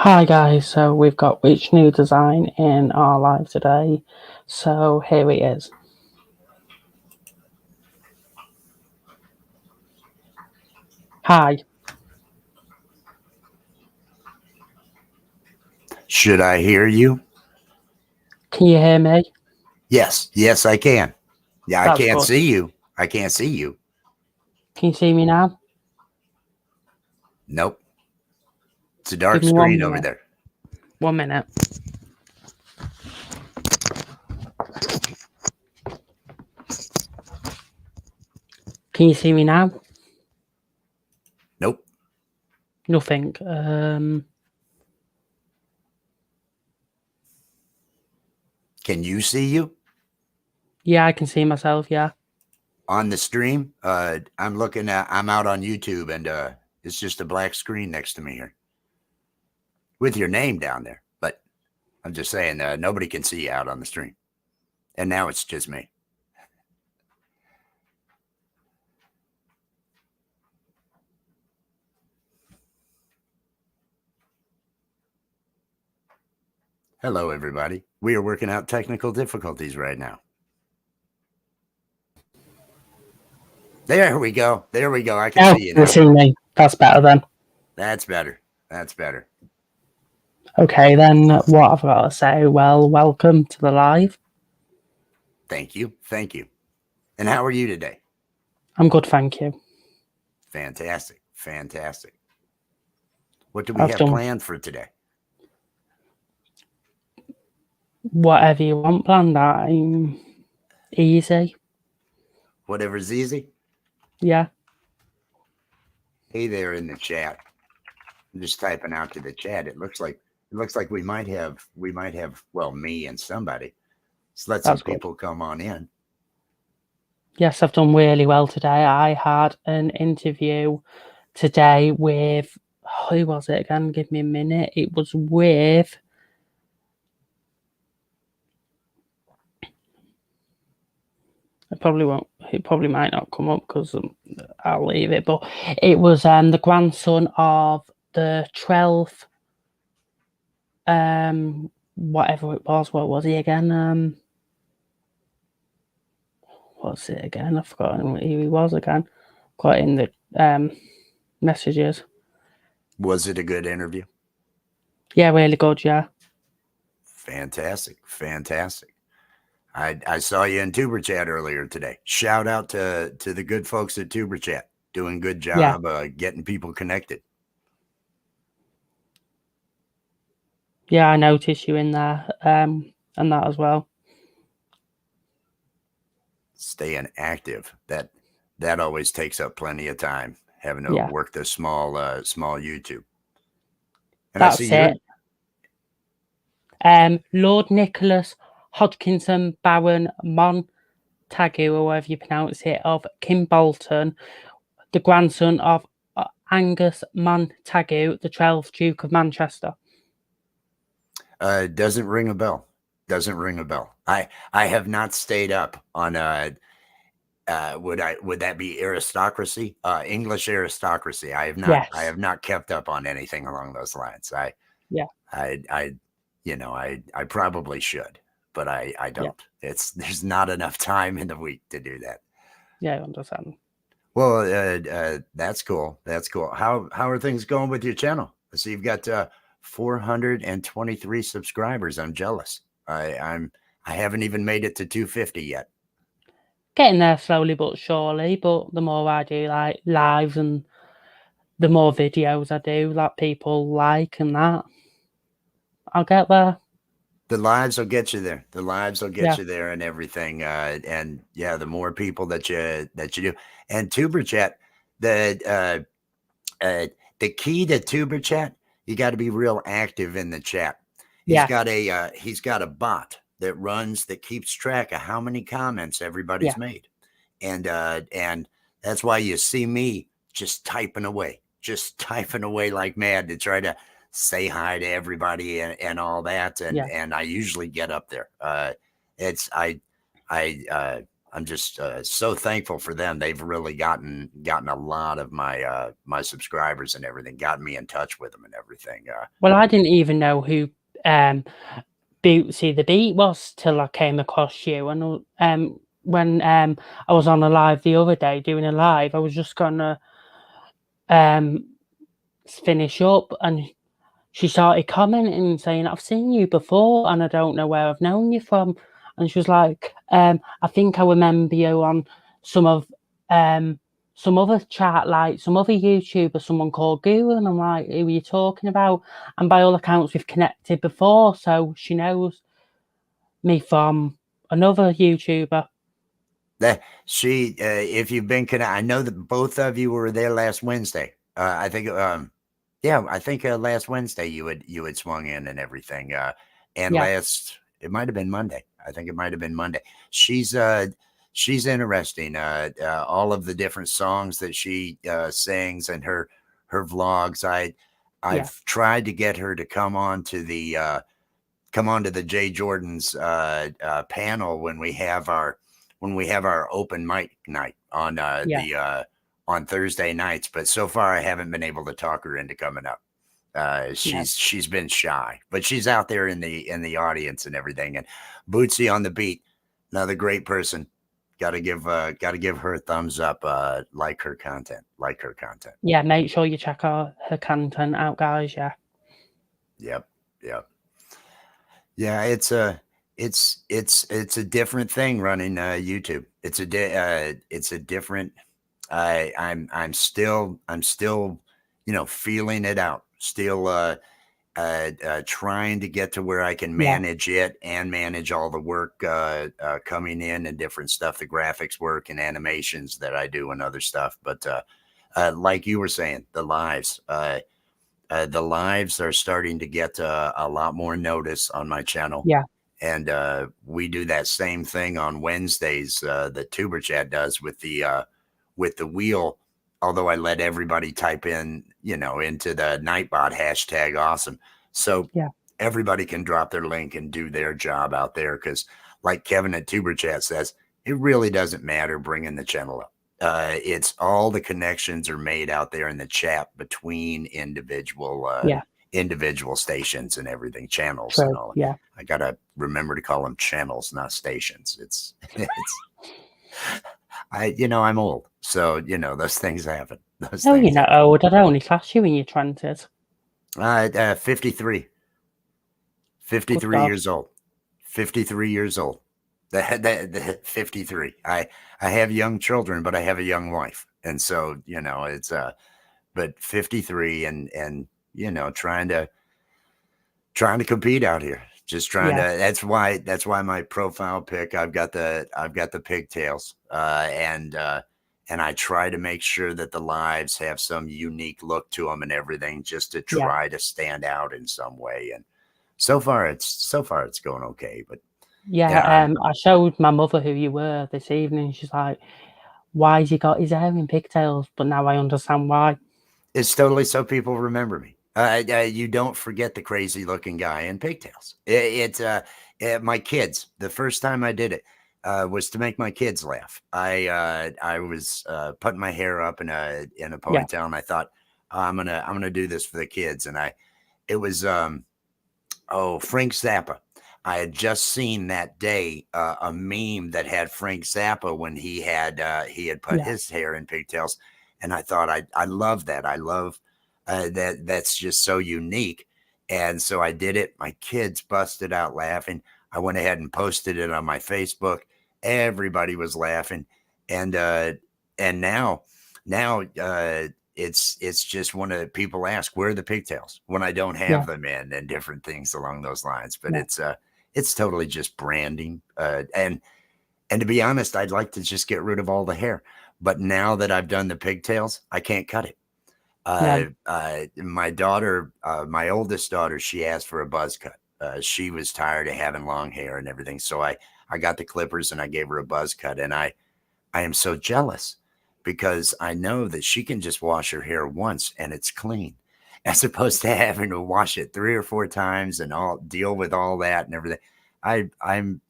Hi guys, so we've got which new design in our live today. So here he is. Hi. Should I hear you? Can you hear me? Yes, I can. Yeah, That's I can't good. see you. I can't see you. Can you see me now? Nope. It's a dark Give me 1 screen over minute. there. 1 minute. Can you see me now? Nope. Nothing. Can you see you? Yeah, I can see myself, yeah. On the stream? I'm looking at, I'm out on YouTube and it's just a black screen next to me here. With your name down there. But I'm just saying nobody can see you out on the stream. And now it's just me. Hello, everybody. We are working out technical difficulties right now. There we go. There we go. I can see you now. You see me. That's better then. That's better. That's better. Okay, then what I've got to say, well, welcome to the live. Thank you. Thank you. And how are you today? I'm good, thank you. Fantastic. Fantastic. What do we have planned for today? Whatever you want planned, I'm easy. Whatever's easy? Yeah. Hey there in the chat. I'm just typing out to the chat. It looks like we might have well, me and somebody. So let some people come on in. Yes, I've done really well today. I had an interview today with, who was it again? Give me a minute. It was with, it probably might not come up because I'll leave it, but it was the grandson of the 12th, whatever it was. What was he again? What's it again? I've forgotten who he was again. Got in the messages. Was it a good interview? Yeah, really good, yeah. Fantastic. Fantastic. I saw you in TuberChat earlier today. Shout out to the good folks at TuberChat. Doing a good job getting people connected. Yeah, I noticed you in there and that as well. Staying active. That always takes up plenty of time, having to work the small YouTube. And that's it. Lord Nicholas Hodgkinson Baron Montagu, or however you pronounce it, of Kim Bolton, the grandson of Angus Montagu, the 12th Duke of Manchester. Doesn't ring a bell. Doesn't ring a bell. I have not stayed up on would that be aristocracy? English aristocracy. I have not. Yes. I have not kept up on anything along those lines. I probably should, but I don't. Yeah. There's not enough time in the week to do that. Yeah, I understand. Well, that's cool. That's cool. How are things going with your channel? So you've got 423 subscribers. I'm jealous. I haven't even made it to 250 yet. Getting there slowly but surely, but the more I do like lives and the more videos I do that people like and that, I'll get there. The lives will get you there. The lives will get you there and everything. And yeah, the more people that you do. And TuberChat, the key to TuberChat, you got to be real active in the chat. He's got a bot that keeps track of how many comments everybody's made. And that's why you see me just typing away like mad to try to say hi to everybody and all that. And I usually get up there. I I'm just so thankful for them. They've really gotten a lot of my my subscribers and everything, gotten me in touch with them and everything. Well, I didn't even know who Bootsy the Beat was till I came across you. And when I was on a live the other day doing a live, I was just gonna finish up, and she started commenting and saying, "I've seen you before, and I don't know where I've known you from." And she was like, "I think I remember you on some other chat, like some other YouTuber, someone called Guru." And I'm like, "Who are you talking about?" And by all accounts, we've connected before, so she knows me from another YouTuber. That she, if you've been connected, I know that both of you were there last Wednesday. I think, yeah, I think last Wednesday you had swung in and everything. And last, it might have been Monday. I think it might have been Monday. She's interesting. All of the different songs that she sings and her vlogs. I've tried to get her to come on to the Jay Jordan's panel when we have our open mic night on on Thursday nights, but so far I haven't been able to talk her into coming up. She's been shy, but she's out there in the audience and everything. And Bootsy on the beat, another great person. Got to give her a thumbs up. Like her content. Yeah, make sure you check her content out, guys. Yeah. Yep. Yeah, it's a different thing running YouTube. It's a different. I'm still feeling it out. Still trying to get to where I can manage it and manage all the work coming in and different stuff, the graphics work and animations that I do and other stuff. But like you were saying, the lives are starting to get a lot more notice on my channel. Yeah. And we do that same thing on Wednesdays that TuberChat does with the wheel. Although I let everybody type in, into the Nightbot hashtag awesome. So everybody can drop their link and do their job out there. Because like Kevin at TuberChat says, it really doesn't matter bringing the channel up. It's all the connections are made out there in the chat between individual stations and everything, channels and all. Yeah. I gotta remember to call them channels, not stations. It's I'm old, so those things happen. You're not old. I'd only class you in your 20s. 53 years old. 53 years old. The 53. I have young children, but I have a young wife, and so it's but 53 and trying to compete out here. Just trying to. That's why my profile pic. I've got the pigtails, and I try to make sure that the lives have some unique look to them and everything, just to try to stand out in some way. And so far it's going okay. But I showed my mother who you were this evening. She's like, "Why has he got his hair in pigtails?" But now I understand why. It's totally so people remember me. You don't forget the crazy looking guy in pigtails. It's my kids. The first time I did it was to make my kids laugh. I was putting my hair up in a ponytail, and I thought, I'm gonna do this for the kids. And it was Frank Zappa. I had just seen that day a meme that had Frank Zappa when he had put his hair in pigtails, and I thought I love that. I love that's just so unique. And so I did it. My kids busted out laughing. I went ahead and posted it on my Facebook. Everybody was laughing. And now it's just one of the people ask, where are the pigtails when I don't have them in, and different things along those lines. But it's totally just branding. And to be honest, I'd like to just get rid of all the hair. But now that I've done the pigtails, I can't cut it. My daughter, my oldest daughter, she asked for a buzz cut. She was tired of having long hair and everything. So I got the clippers and I gave her a buzz cut. And I am so jealous because I know that she can just wash her hair once and it's clean, as opposed to having to wash it 3 or 4 times and deal with all that and everything. I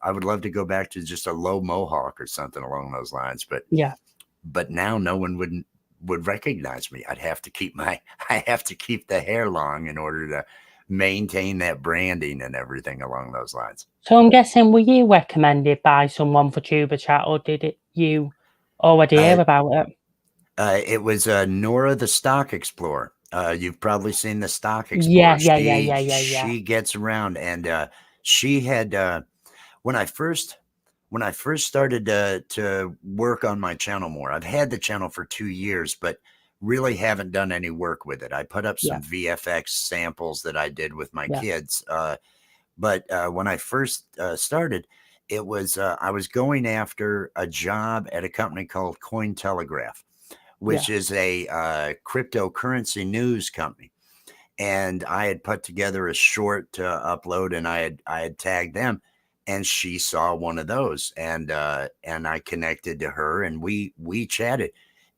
would love to go back to just a low mohawk or something along those lines, but now no one would recognize me. I have to keep the hair long in order to maintain that branding and everything along those lines. So I'm guessing, were you recommended by someone for TuberChat, or did you already hear about it? It was Nora the Stock Explorer. You've probably seen the Stock Explorer. Yeah. She gets around, and she had when I first started to work on my channel more. I've had the channel for 2 years, but really haven't done any work with it. I put up some VFX samples that I did with my kids. But when I first started, it was I was going after a job at a company called Cointelegraph, which is a cryptocurrency news company. And I had put together a short to upload, and I had tagged them, and she saw one of those, and I connected to her, and we chatted,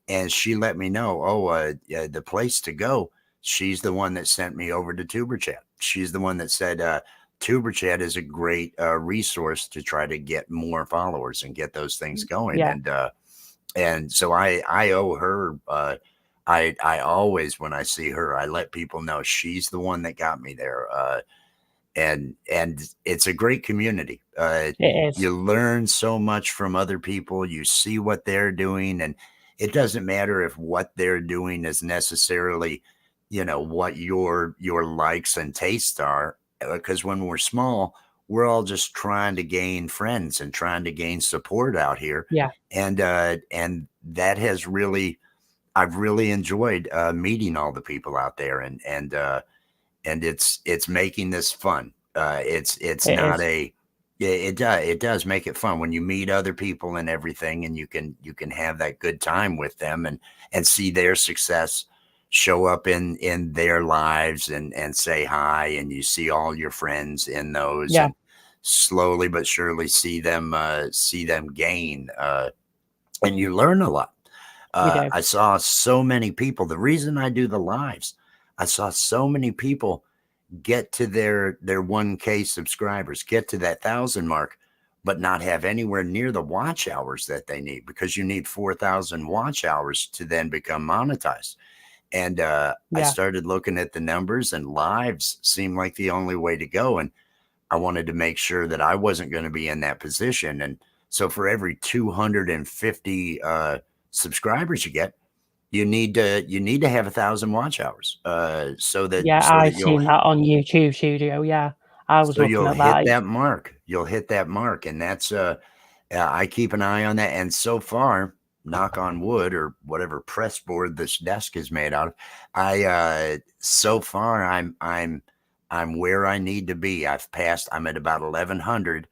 and she let me know, the place to go. She's the one that sent me over to TuberChat. She's the one that said, TuberChat is a great resource to try to get more followers and get those things going. And so I owe her, I always, when I see her, I let people know she's the one that got me there. And it's a great community. It is. You learn so much from other people. You see what they're doing, and it doesn't matter if what they're doing is necessarily, what your likes and tastes are, because when we're small, we're all just trying to gain friends and trying to gain support out here. And that has really, I've really enjoyed meeting all the people out there, and it's making this fun. It does make it fun when you meet other people and everything, and you can have that good time with them and see their success show up in their lives and say hi, and you see all your friends in those. And slowly but surely see them gain, and you learn a lot. I saw so many people. The reason I do the lives, I saw so many people get to their 1K subscribers, get to that 1,000 mark, but not have anywhere near the watch hours that they need, because you need 4,000 watch hours to then become monetized. And I started looking at the numbers, and lives seemed like the only way to go. And I wanted to make sure that I wasn't going to be in that position. And so for every 250 subscribers you get, you need to have 1,000 watch hours. So that I've seen that on YouTube Studio. I was looking at that. You'll hit that mark, and that's I keep an eye on that. And so far, knock on wood, or whatever press board this desk is made out of, so far I'm where I need to be. I'm at about 1,100,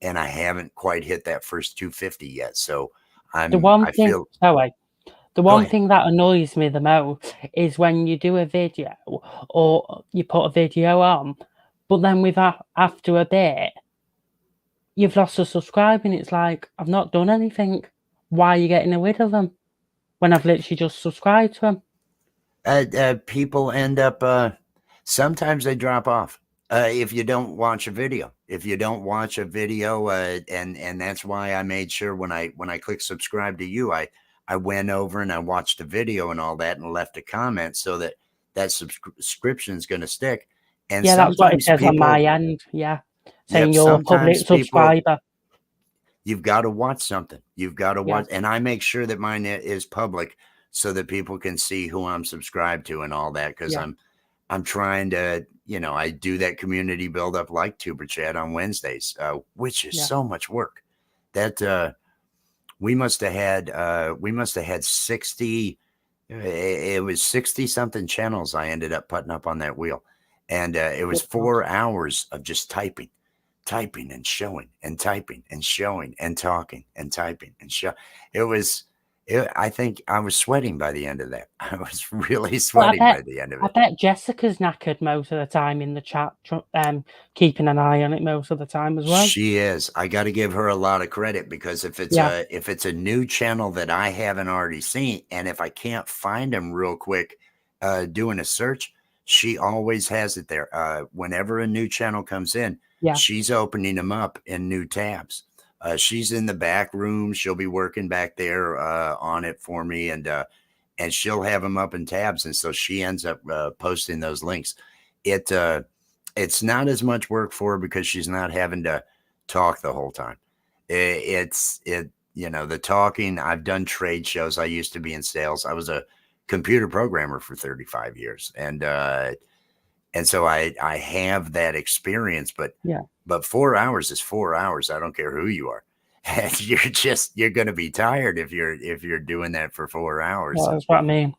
and I haven't quite hit that first 250 yet. So the one thing that annoys me the most is when you do a video, or you put a video on, but then after a bit, you've lost a subscriber, and it's like, I've not done anything. Why are you getting rid of them when I've literally just subscribed to them? People end up, sometimes they drop off. If you don't watch a video, and that's why I made sure when I click subscribe to you, I went over and I watched the video and all that, and left a comment so that subscription is going to stick. And that's what it says on my end. Saying you're a public subscriber. You've got to watch something. You've got to watch, and I make sure that mine is public so that people can see who I'm subscribed to and all that. Because I'm trying to, I do that community build up like TuberChat on Wednesdays, which is so much work. That we must have had 60. It was 60 something channels I ended up putting up on that wheel, and it was 4 hours of just typing and showing and typing and showing and talking and typing and show. I think I was sweating by the end of that. I was really sweating by the end of it. I bet Jessica's knackered most of the time in the chat, keeping an eye on it most of the time as well. She is. I got to give her a lot of credit, because if it's a new channel that I haven't already seen, and if I can't find them real quick doing a search, she always has it there. Whenever a new channel comes in, Yeah. she's opening them up in new tabs. She's in the back room. She'll be working back there on it for me, and she'll have them up in tabs. And so she ends up posting those links. It's not as much work for her because she's not having to talk the whole time. The talking. I've done trade shows. I used to be in sales. I was a computer programmer for 35 years, and so I have that experience. But 4 hours is 4 hours. I don't care who you are. And you're going to be tired if you're doing that for 4 hours. Well, that's what I mean.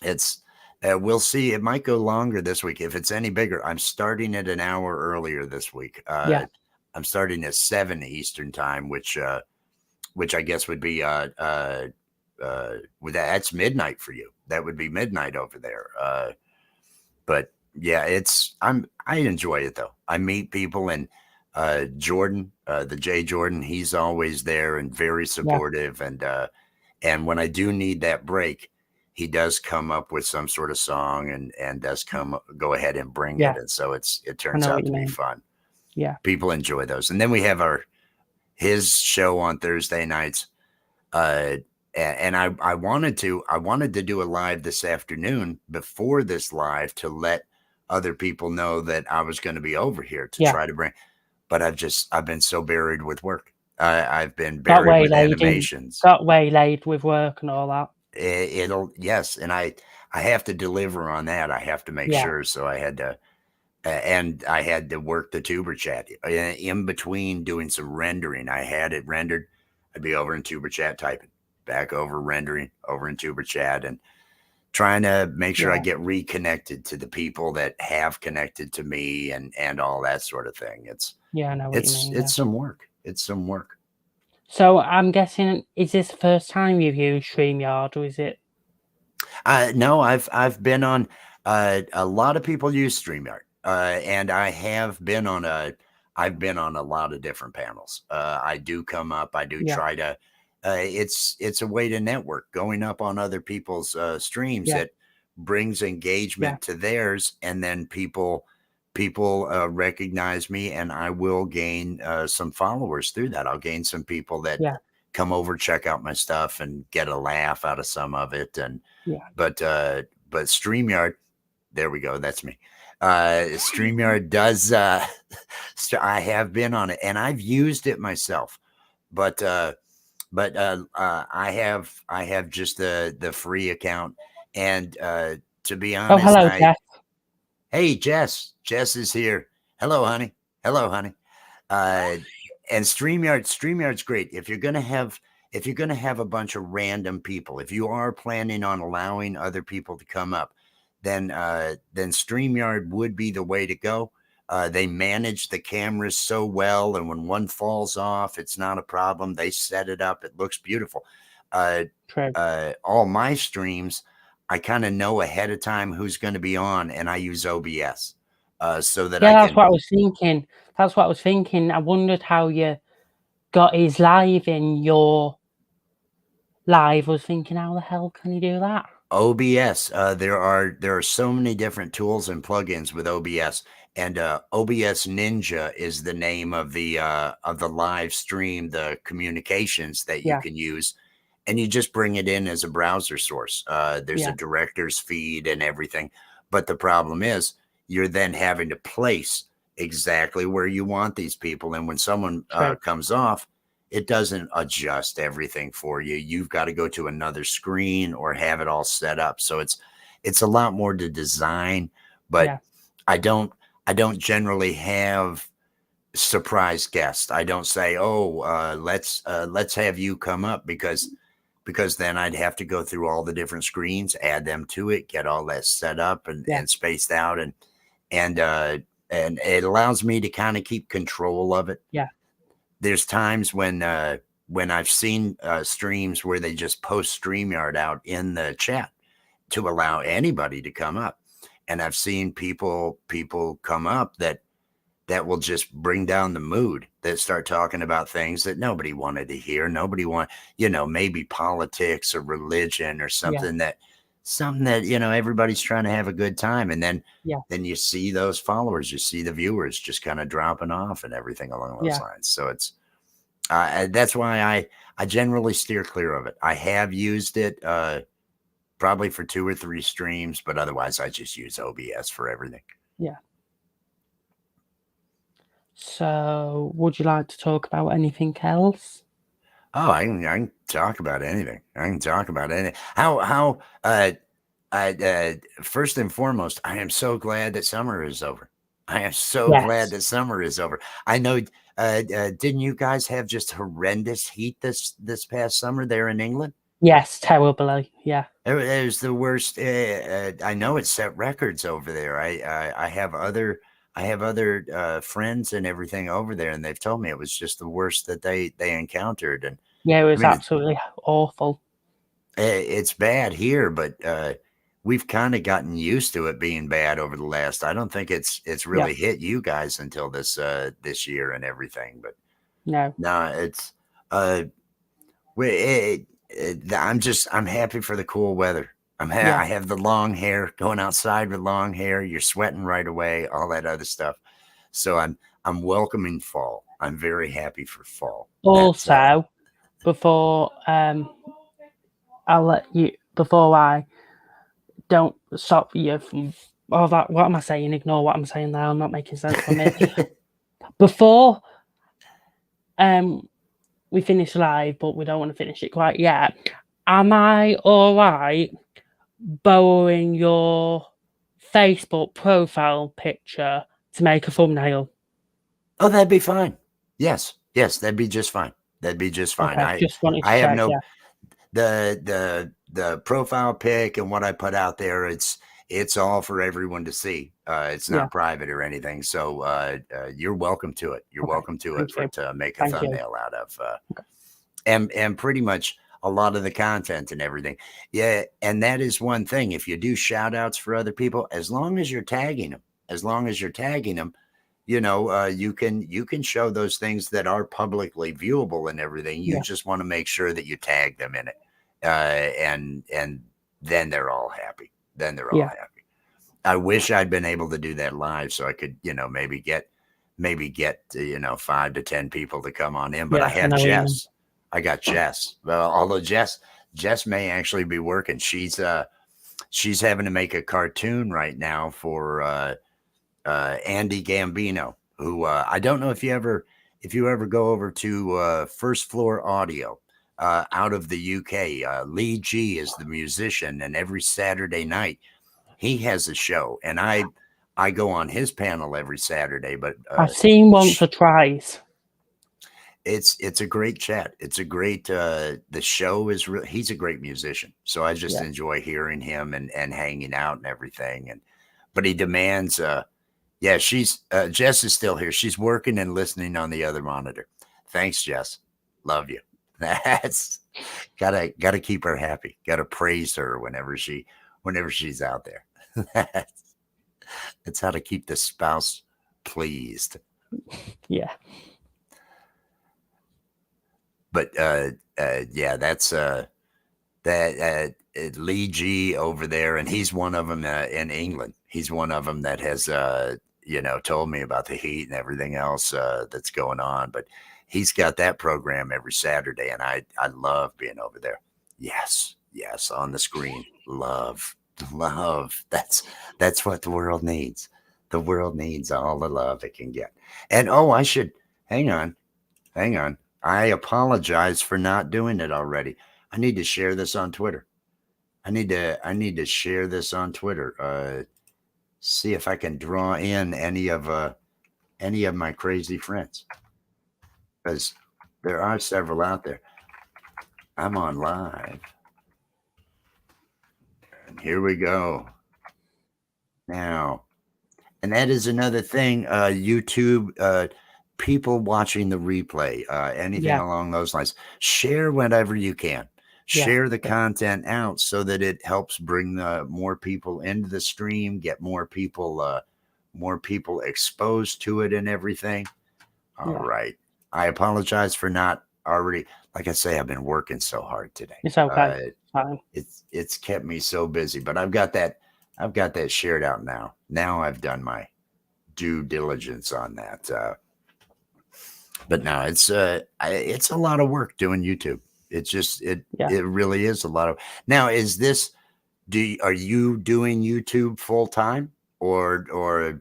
It's we'll see. It might go longer this week if it's any bigger. I'm starting at an hour earlier this week. I'm starting at 7 Eastern time, which I guess would be that's midnight for you. That would be midnight over there. But yeah, I enjoy it though. I meet people, and Jordan, the J Jordan, he's always there and very supportive. And when I do need that break, he does come up with some sort of song and does go ahead and bring it. And so it turns out to be fun. Yeah. People enjoy those. And then we have his show on Thursday nights. And I wanted to do a live this afternoon before this live to let other people know that I was going to be over here to try to bring, but I've been so buried with work. I've been buried with animations. Got waylaid with work and all that. Yes. And I have to deliver on that. I have to make sure. So I had to, and I had to work the TuberChat in between doing some rendering. I had it rendered. I'd be over in TuberChat typing, back over rendering, over in TuberChat, and trying to make sure I get reconnected to the people that have connected to me and all that sort of thing. I know what you mean. It's some work. It's some work. So I'm guessing, is this the first time you've used StreamYard, or is it? No, I've been on a lot of people use StreamYard. And I've been on a lot of different panels. I do come up. I do try to. It's a way to network. Going up on other people's streams that brings engagement to theirs, and then people recognize me, and I will gain some followers through that. I'll gain some people that come over, check out my stuff, and get a laugh out of some of it. And but StreamYard, there we go. That's me. StreamYard does. I have been on it, and I've used it myself, but I have just the free account, and to be honest, hello, Jess. Hey, Jess is here. Hello, honey. And StreamYard's great. If you're gonna have a bunch of random people, if you are planning on allowing other people to come up, then StreamYard would be the way to go. They manage the cameras so well, and when one falls off, it's not a problem. They set it up. It looks beautiful. All my streams, I kind of know ahead of time who's going to be on, and I use OBS so that that's what I was thinking. That's what I was thinking. I wondered how you got his live in your live. I was thinking, how the hell can you do that? OBS. There are so many different tools and plugins with OBS, and OBS Ninja is the name of the live stream, the communications that you can use, and you just bring it in as a browser source. There's a director's feed and everything, but the problem is you're then having to place exactly where you want these people, and when someone comes off, it doesn't adjust everything for you. You've got to go to another screen or have it all set up. So it's a lot more to design, but I don't generally have surprise guests. I don't say, let's have you come up, because then I'd have to go through all the different screens, add them to it, get all that set up and spaced out. And it allows me to kind of keep control of it. Yeah. There's times when I've seen streams where they just post StreamYard out in the chat to allow anybody to come up. And I've seen people come up that will just bring down the mood, that start talking about things that nobody wanted to hear. Nobody maybe politics or religion or something something that, you know, everybody's trying to have a good time. And then Yeah. then you see those followers, you see the viewers just kind of dropping off and everything along those Yeah. lines. So it's that's why I generally steer clear of it. I have used it probably for 2 or 3 streams, but otherwise I just use OBS for everything. Yeah. So, would you like to talk about anything else? Oh, I can talk about anything. I can talk about anything. First and foremost, I am so glad that summer is over. I am so glad that summer is over. I know. Didn't you guys have just horrendous heat this past summer there in England? Yes, terribly. Yeah. It was the worst. I know it set records over there. I have other friends and everything over there, and they've told me it was just the worst that they encountered. And yeah, it was absolutely awful. It's bad here, but we've kind of gotten used to it being bad over the last. I don't think it's really hit you guys until this year and everything. But no, it's I'm happy for the cool weather. I have the long hair, going outside with long hair. You're sweating right away, all that other stuff. So I'm welcoming fall. I'm very happy for fall. Also, before I'll let you, before I don't stop you from all that, what am I saying? Ignore what I'm saying now. I'm not making sense for me. Before we finish live, but we don't want to finish it quite yet. Am I all right borrowing your Facebook profile picture to make a thumbnail? Oh, that'd be fine. Yes, that'd be just fine. That'd be just fine. Okay, just wanted to check, have no the profile pic and what I put out there. It's all for everyone to see. It's not private or anything. So you're welcome to it. You're welcome to it to make a thumbnail out of. And pretty much a lot of the content and everything. Yeah, and that is one thing. If you do shout outs for other people, as long as you're tagging them, you know, you can show those things that are publicly viewable and everything. You just want to make sure that you tag them in it. And then they're all happy. Happy. I wish I'd been able to do that live so I could, you know, maybe get 5 to 10 people to come on in, but I have Jess. I got Jess. Well, although Jess may actually be working. She's having to make a cartoon right now for Andy Gambino, who I don't know if you ever go over to First Floor Audio out of the UK. Lee G is the musician, and every Saturday night he has a show, and I go on his panel every Saturday. But I've seen once or twice. It's a great chat. It's a great the show is real. He's a great musician, so I just enjoy hearing him and hanging out and everything. But he demands she's Jess is still here. She's working and listening on the other monitor. Thanks, Jess. Love you. That's gotta keep her happy. Gotta praise her whenever she's out there. That's how to keep the spouse pleased. Yeah. But that's Lee G over there, and he's one of them in England. He's one of them that has told me about the heat and everything else that's going on. But he's got that program every Saturday, and I love being over there. Yes, on the screen. Love. That's what the world needs. The world needs all the love it can get. And I should hang on. I apologize for not doing it already. I need to share this on Twitter. I need to share this on Twitter. See if I can draw in any of my crazy friends, because there are several out there. I'm on live, and here we go now. And that is another thing. YouTube. People watching the replay, anything along those lines, share whatever you can. Share the content out so that it helps bring more people into the stream, get more people exposed to it and everything. All right. I apologize for not already. Like I say, I've been working so hard today. It's okay. fine. it's kept me so busy, but I've got that shared out now. Now I've done my due diligence on that. But no, it's a lot of work doing YouTube. It's just it really is a lot of. Now, is this are you doing YouTube full time or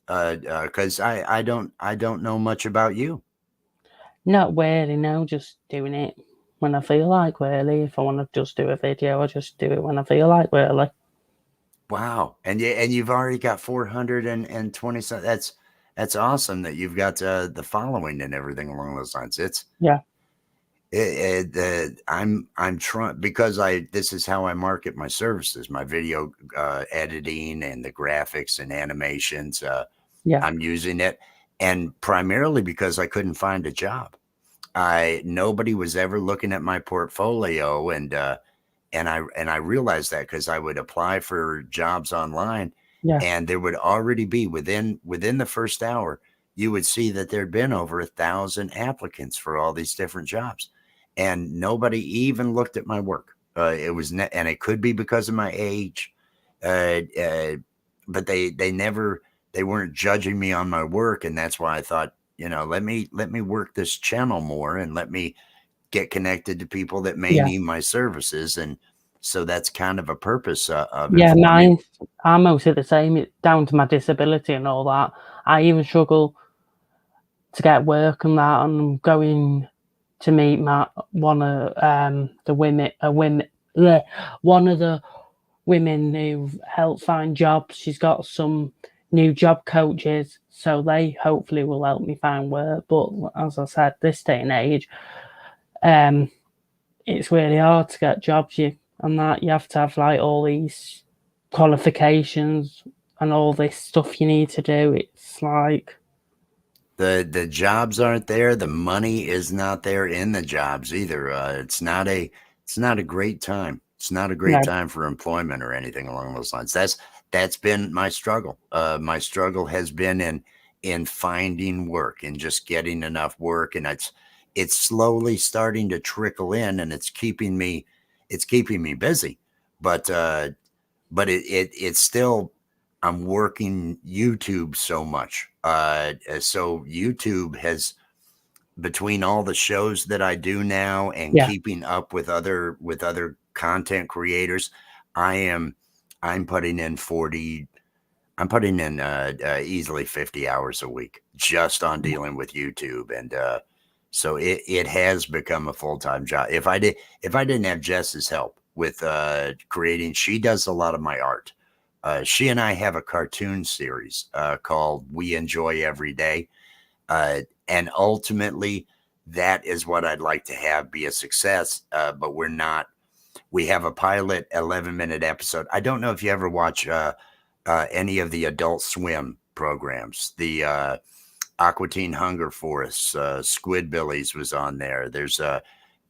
because I don't know much about you. Not really, no, just doing it when I feel like, really. If I want to just do a video, I just do it when I feel like, really. Wow. And you've already got 420 something. That's awesome that you've got the following and everything along those lines. It's I'm trying because this is how I market my services, my video editing and the graphics and animations. I'm using it, and primarily because I couldn't find a job. Nobody was ever looking at my portfolio, and I realized that because I would apply for jobs online, and there would already be within the first hour, you would see that there'd been over 1,000 applicants for all these different jobs, and nobody even looked at my work. It was and it could be because of my age, but they weren't judging me on my work, and that's why I thought, let me work this channel more and let me get connected to people that may need my services. And so that's kind of a purpose of it. Yeah, I'm mostly the same. It's down to my disability and all that. I even struggle to get work and that. And I'm going to meet one of the women who helped find jobs. She's got some new job coaches, so they hopefully will help me find work. But as I said, this day and age, it's really hard to get jobs. You have to have like all these qualifications and all this stuff you need to do. It's like the jobs aren't there. The money is not there in the jobs either. It's not a great time. It's not a great time for employment or anything along those lines. That's been my struggle. My struggle has been in finding work and just getting enough work, and it's slowly starting to trickle in, and it's keeping me busy. But it's still, I'm working YouTube so much. So YouTube has, between all the shows that I do now and keeping up with other content creators, I'm putting in easily 50 hours a week just on dealing with YouTube. And so it has become a full-time job. If I didn't have Jess's help with creating, she does a lot of my art. She and I have a cartoon series called We Enjoy Every Day. And ultimately, that is what I'd like to have be a success. But we're not. We have a pilot 11-minute episode. I don't know if you ever watch any of the Adult Swim programs. The Aqua Teen Hunger Force, Squidbillies was on there. There's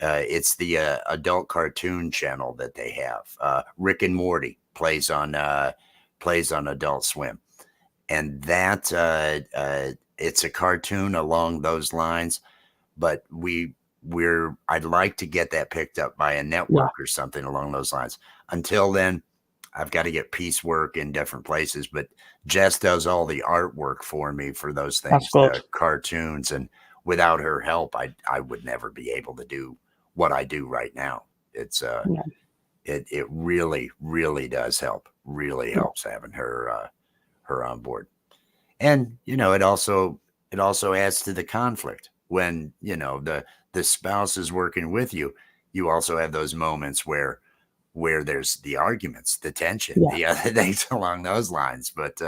it's the adult cartoon channel that they have. Rick and Morty plays on Adult Swim, and that it's a cartoon along those lines. But I'd like to get that picked up by a network or something along those lines. Until then, I've got to get piecework in different places. But Jess does all the artwork for me for those things, the cartoons. And without her help, I would never be able to do what I do right now. It's it really, really does help. Really helps having her on board. And it also adds to the conflict when the spouse is working with you. You also have those moments where there's the arguments, the tension, the other things along those lines. But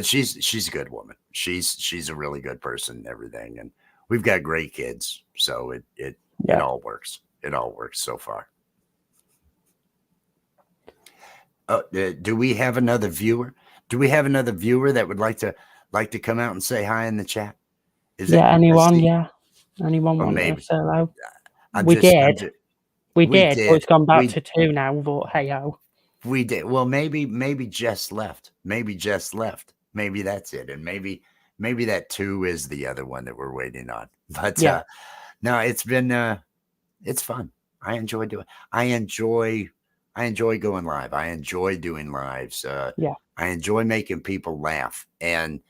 she's a good woman. She's a really good person and everything. And we've got great kids. So it all works. It all works so far. Do we have another viewer? Do we have another viewer that would like to come out and say hi in the chat? Anyone? Yeah. Anyone want to say hello? We did, but it's gone back to 2 now. But hey ho, we did. Well, maybe Jess left. Maybe that's it, and maybe that 2 is the other one that we're waiting on. But no, it's been it's fun. I enjoy doing. I enjoy going live. I enjoy doing lives. Yeah. I enjoy making people laugh, and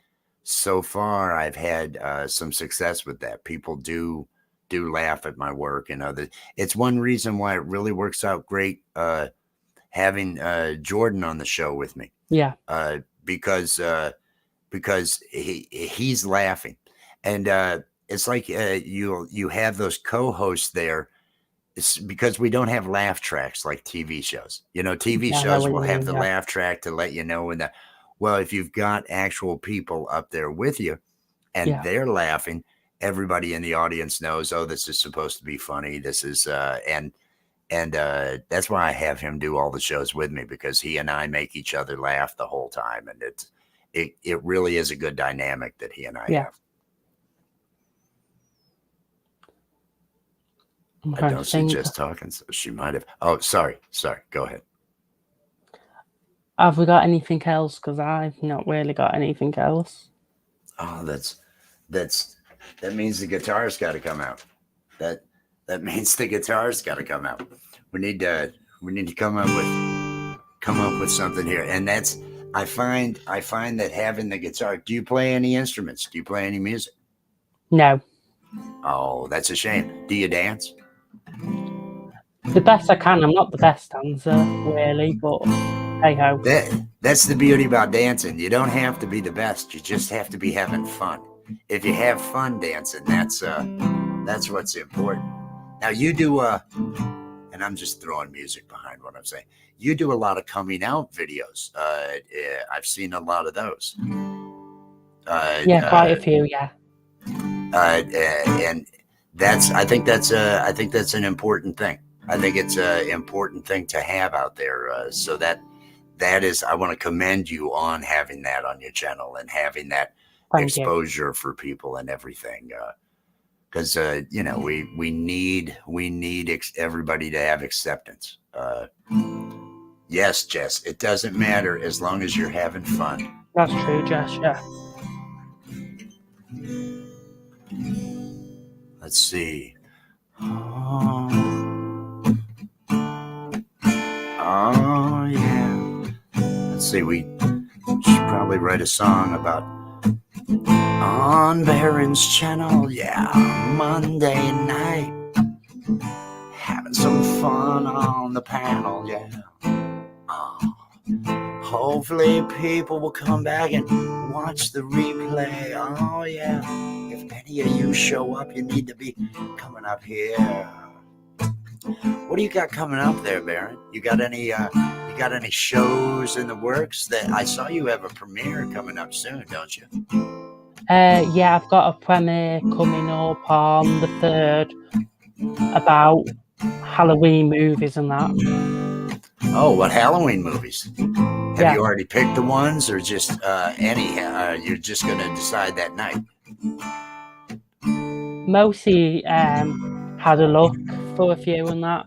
so far I've had some success with that. People do laugh at my work and other. It's one reason why it really works out great having Jordan on the show with me. Yeah. Because he's laughing, and it's like you have those co-hosts there. It's because we don't have laugh tracks like TV shows. TV shows will have the laugh track to let you know when that. Well, if you've got actual people up there with you and they're laughing, everybody in the audience knows, oh, this is supposed to be funny. This is and that's why I have him do all the shows with me, because he and I make each other laugh the whole time, and it really is a good dynamic that he and I have. I don't see Jess talking, so she might have. Oh, sorry. Go ahead. Have we got anything else? Because I've not really got anything else. Oh, that means the guitar's got to come out. That means the guitar's got to come out. We need to come up with something here, and that's I find that having the guitar. Do you play any instruments? Do you play any music? No. Oh, that's a shame. Do you dance? The best I can. I'm not the best dancer, really, but hey ho. That's the beauty about dancing. You don't have to be the best. You just have to be having fun. If you have fun dancing, that's what's important. Now you do and I'm just throwing music behind what I'm saying. You do a lot of coming out videos. I've seen a lot of those. Quite a few. Yeah. And I think that's an important thing. I think it's an important thing to have out there. So that is, I want to commend you on having that on your channel and having that exposure for people and everything. Because we need everybody to have acceptance. Yes, Jess, it doesn't matter as long as you're having fun. That's true, Jess. Yeah. Let's see. Oh yeah. Let's see. We should probably write a song about on Baron's channel. Yeah, Monday night, having some fun on the panel. Yeah. Hopefully people will come back and watch the replay. Oh yeah. If any of you show up, you need to be coming up here. What do you got coming up there, Baron? You got any shows in the works? That I saw you have a premiere coming up soon, don't you? Yeah, I've got a premiere coming up on the 3rd about Halloween movies and that. Oh, what Halloween movies? Have you already picked the ones, or just any? You're just going to decide that night? Mostly had a look for a few and that.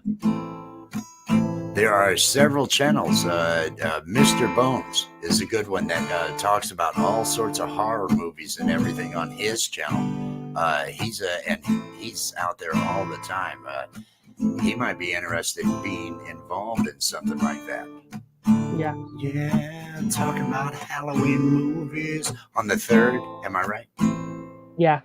There are several channels. Mr. Bones is a good one that talks about all sorts of horror movies and everything on his channel. He's out there all the time. He might be interested in being involved in something like that. Yeah. Yeah, talking about Halloween movies on the 3rd. Am I right? Yeah.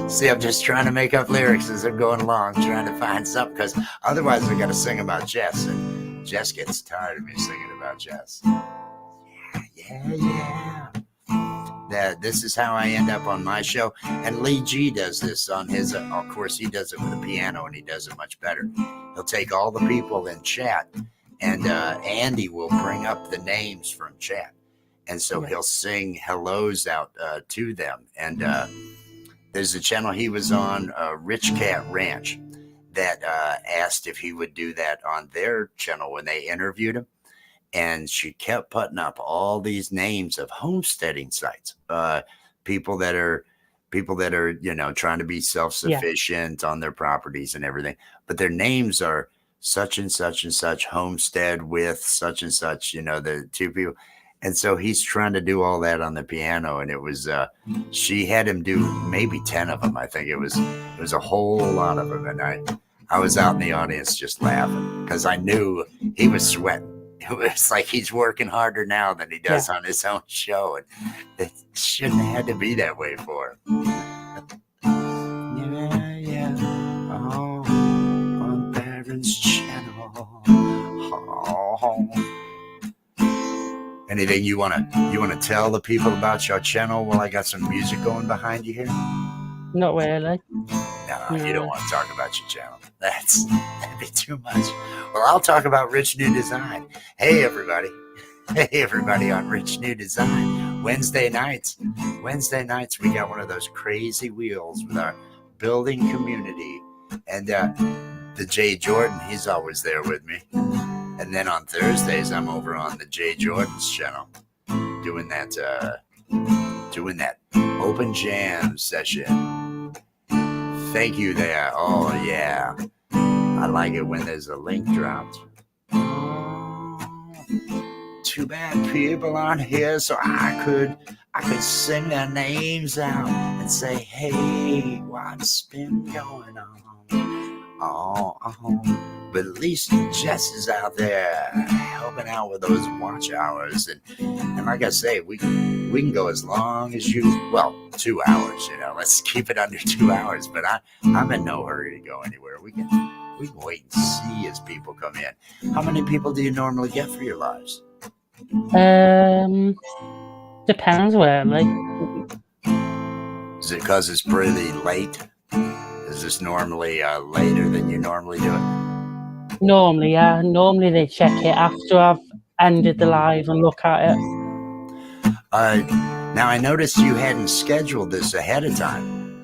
See, I'm just trying to make up lyrics as I'm going along, trying to find something, because otherwise I got to sing about Jess, and Jess gets tired of me singing about Jess. Yeah. This is how I end up on my show, and Lee G does this on his. Of course, he does it with a piano, and he does it much better. He'll take all the people in chat, and Andy will bring up the names from chat, and so he'll sing hellos out to them, and. There's a channel he was on, Rich Cat Ranch, that asked if he would do that on their channel when they interviewed him. And she kept putting up all these names of homesteading sites, people that are, trying to be self-sufficient on their properties and everything. But their names are such and such and such homestead with such and such, the two people. And so he's trying to do all that on the piano, and it was she had him do maybe 10 of them. I think it was a whole lot of them, and I was out in the audience just laughing because I knew he was sweating. It was like he's working harder now than he does on his own show, and it shouldn't have had to be that way for him. Yeah. Oh, on Baron's channel. Oh. Anything you wanna tell the people about your channel while I got some music going behind you here? Not really. No, you don't want to talk about your channel. That'd be too much. Well, I'll talk about Rich New Design. Hey, everybody. Hey, everybody on Rich New Design. Wednesday nights, we got one of those crazy wheels with our building community. And the Jay Jordan, he's always there with me. And then on Thursdays, I'm over on the Jay Jordan's channel doing that open jam session. Thank you there. Oh, yeah. I like it when there's a link dropped. Too bad people aren't here so I could sing their names out and say, hey, what's been going on? Oh. But at least Jess is out there helping out with those watch hours. And like I say, we can go as long as 2 hours, let's keep it under 2 hours. But I'm in no hurry to go anywhere. We can wait and see as people come in. How many people do you normally get for your lives? Depends really. Is it because it's pretty late? Is this normally later than you normally do it? Normally, yeah. Normally they check it after I've ended the live and look at it. Now, I noticed you hadn't scheduled this ahead of time.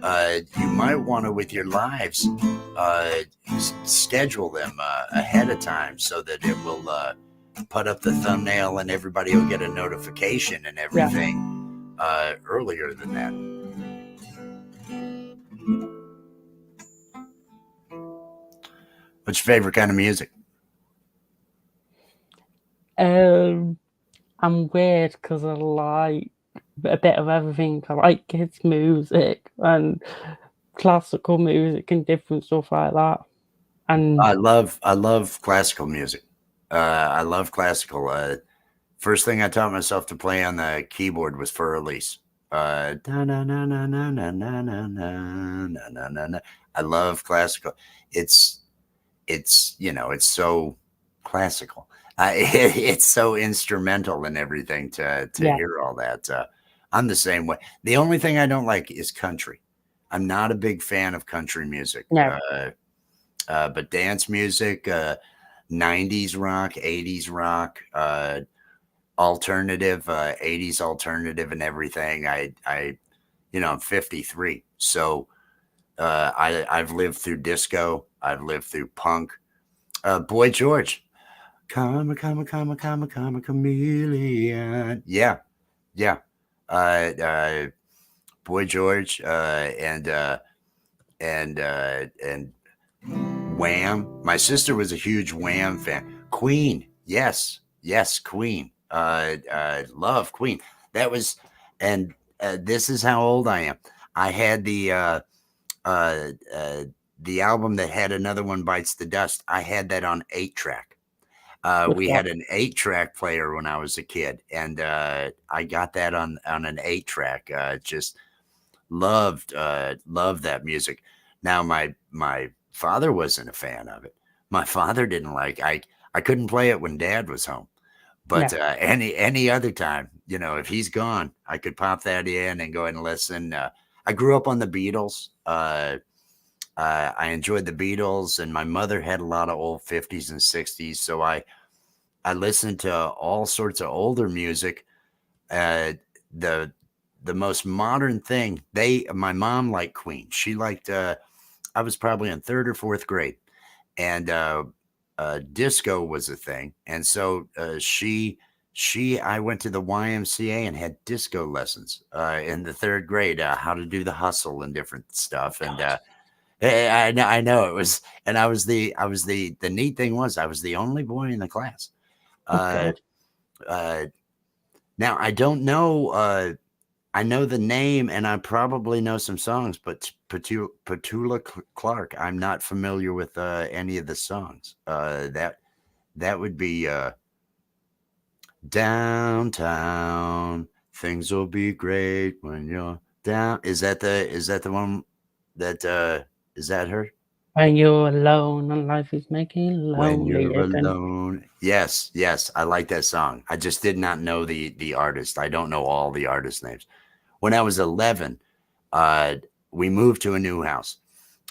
You might want to, with your lives, schedule them ahead of time so that it will put up the thumbnail and everybody will get a notification and everything earlier than that. What's your favorite kind of music? I'm weird because I like a bit of everything. I like kids' music and classical music and different stuff like that. And I love classical music. I love classical. First thing I taught myself to play on the keyboard was Fur Elise. I love classical. It's so classical. It's so instrumental and everything to hear all that. I'm the same way. The only thing I don't like is country. I'm not a big fan of country music. No. But dance music, 90s rock, 80s rock, alternative, 80s alternative and everything. I'm 53. So I've lived through disco. I've lived through punk. Boy George. Come a chameleon. Yeah. Boy George and Wham. My sister was a huge Wham fan. Queen. Yes, Queen. Love Queen. That was, and this is how old I am. I had the album that had Another One Bites the Dust. I had that on 8-track. We had an 8-track player when I was a kid, and I got that on an 8-track. Just loved that music. Now my father wasn't a fan of it. My father didn't like. I couldn't play it when Dad was home, but any other time, if he's gone, I could pop that in and go ahead and listen. I grew up on the Beatles. I enjoyed the Beatles, and my mother had a lot of old 50s and 60s. So I listened to all sorts of older music. The most modern thing, my mom liked Queen. She liked, I was probably in 3rd or 4th grade, and disco was a thing. And so I went to the YMCA and had disco lessons in the 3rd grade, how to do the hustle and different stuff. And I know it was, and I was the neat thing was I was the only boy in the class. Now I don't know. I know the name and I probably know some songs, but Petula Clark. I'm not familiar with any of the songs. That would be Downtown. Things will be great when you're down. Is that the one that is that her? When you're alone and life is making When lonely you're again. alone. Yes, I like that song. I just did not know the artist. I don't know all the artist names. When I was 11, we moved to a new house,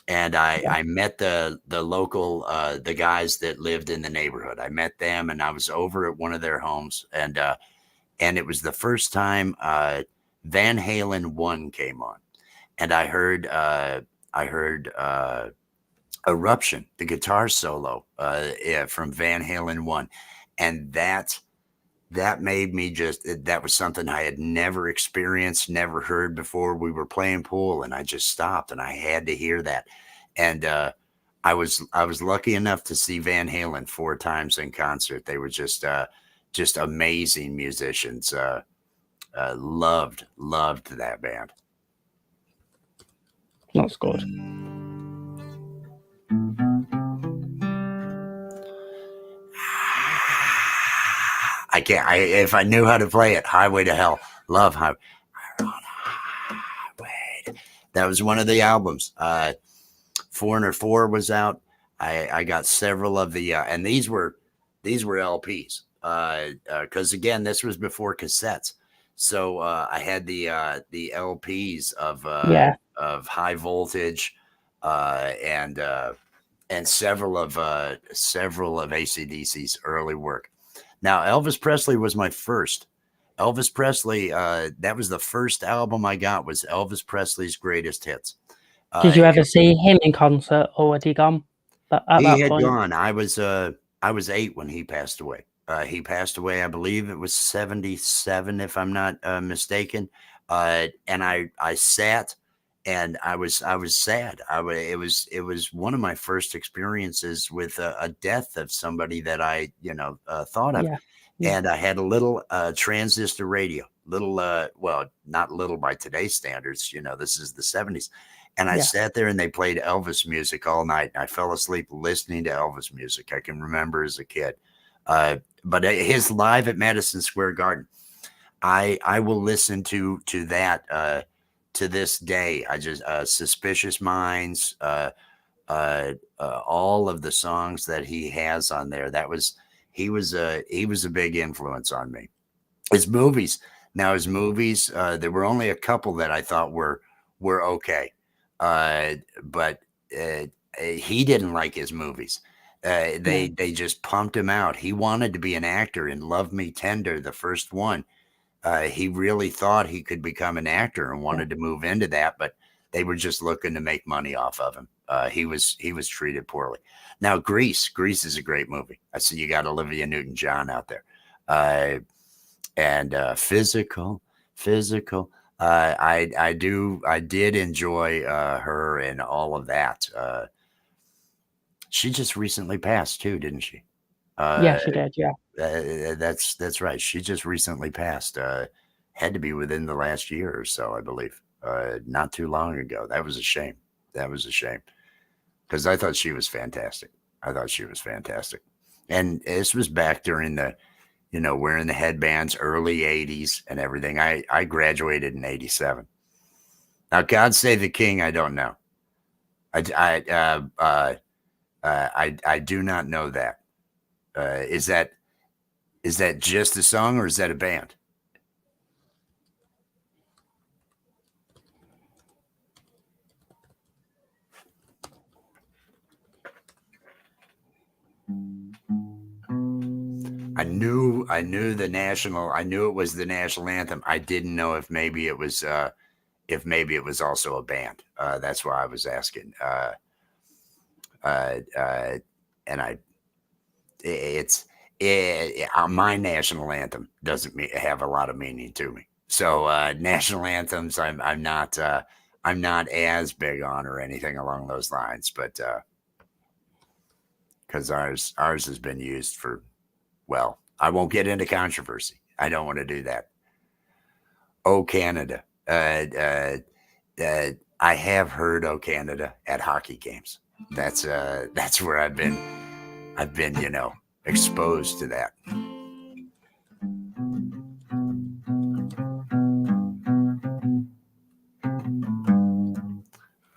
and I met the local the guys that lived in the neighborhood. I met them, and I was over at one of their homes, and it was the first time Van Halen 1 came on, and I heard Eruption, the guitar solo from Van Halen 1, and that made me that was something I had never experienced, never heard before. We were playing pool, and I just stopped, and I had to hear that. And I was lucky enough to see Van Halen 4 times in concert. They were just amazing musicians. Loved that band. That's good. I can't. If I knew how to play it, Highway to Hell. Love Highway. That was one of the albums. Foreigner 4 was out. I got several of the and these were LPs. Because again, this was before cassettes. So I had the LPs of High Voltage and several of AC/DC's early work. Now, Elvis Presley was my first. Elvis Presley, that was the first album I got, was Elvis Presley's Greatest Hits. Did you ever see him in concert, or had he gone at he that had point? gone. I was 8 when he passed away. He passed away, I believe it was 77, if I'm not mistaken. And I sat and I was sad. It was one of my first experiences with a death of somebody that I thought of. Yeah. And I had a little transistor radio, well, not little by today's standards. This is the 70s. And I sat there and they played Elvis music all night. And I fell asleep listening to Elvis music. I can remember as a kid. But his live at Madison Square Garden, I will listen to that to this day. I just Suspicious Minds, all of the songs that he has on there. He was a big influence on me. His movies, there were only a couple that I thought were okay, but he didn't like his movies. They just pumped him out. He wanted to be an actor in Love Me Tender, the first one. He really thought he could become an actor and wanted to move into that, but they were just looking to make money off of him. He was treated poorly. Now, Grease is a great movie. I see you got Olivia Newton-John out there. And Physical. I did enjoy her and all of that. She just recently passed too, didn't she? Yeah, she did. Yeah. That's right. She just recently passed. Had to be within the last year or so, I believe. Not too long ago. That was a shame. Because I thought she was fantastic. And this was back during the, wearing the headbands, early 80s and everything. I graduated in 87. Now, God Save the King, I don't know. I do not know that. Is that just a song or is that a band? I knew the national. I knew it was the national anthem. I didn't know if maybe it was also a band. That's why I was asking. And my national anthem doesn't have a lot of meaning to me. So national anthems, I'm not as big on or anything along those lines, but because ours has been used for, well, I won't get into controversy. I don't want to do that. Oh, Canada. I I have heard "Oh Canada" at hockey games. That's where I've been, you know, exposed to that. I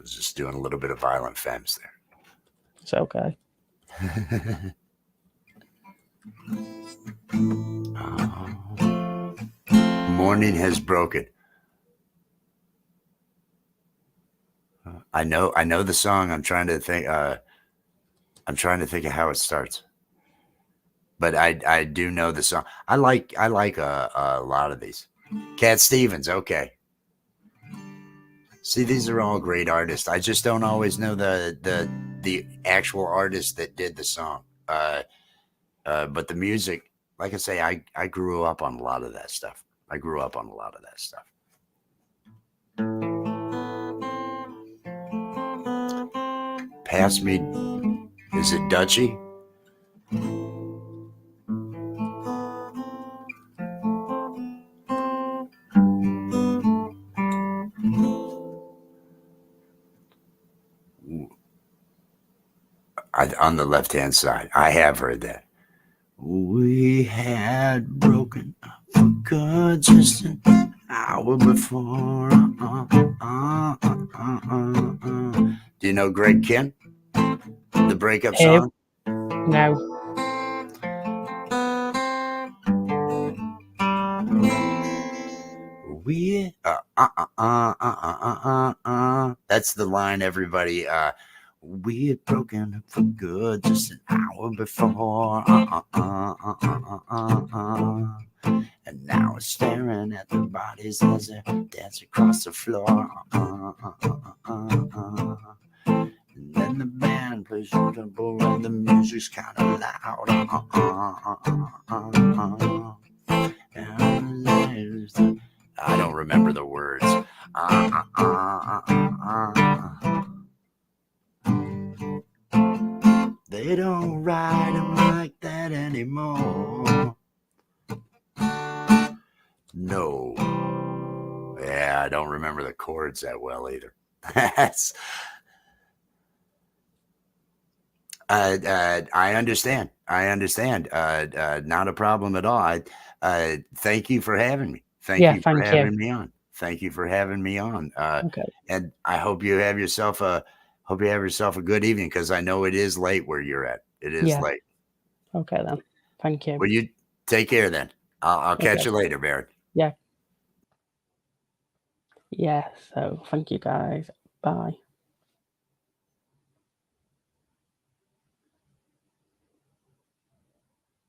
was just doing a little bit of Violent Femmes there. It's okay. Morning has broken. I know the song. I'm trying to think. I'm trying to think of how it starts. But I do know the song. I like a lot of these. Cat Stevens. Okay. See, these are all great artists. I just don't always know the actual artist that did the song. But the music, like I say, I grew up on a lot of that stuff. Pass me, is it Dutchie? On the left-hand side, I have heard that. We had broken up for good just an hour before. Do you know Greg Kinn? The breakup song? No. We that's the line, everybody. We had broken up for good just an hour before. And now we're staring at the bodies as they dance across the floor. And then the band plays Suitable and the music's kind of loud. I don't remember the words. They don't ride them like that anymore. No. Yeah, I don't remember the chords that well either. That's. I understand. Not a problem at all. Thank you for having me. Thank you for having me on. Okay. And I hope you have yourself a good evening, because I know it is late where you're at. It is late. Okay then. Thank you. Well, you take care then. I'll catch you later, Barrett. Yeah. Yeah. So thank you guys. Bye.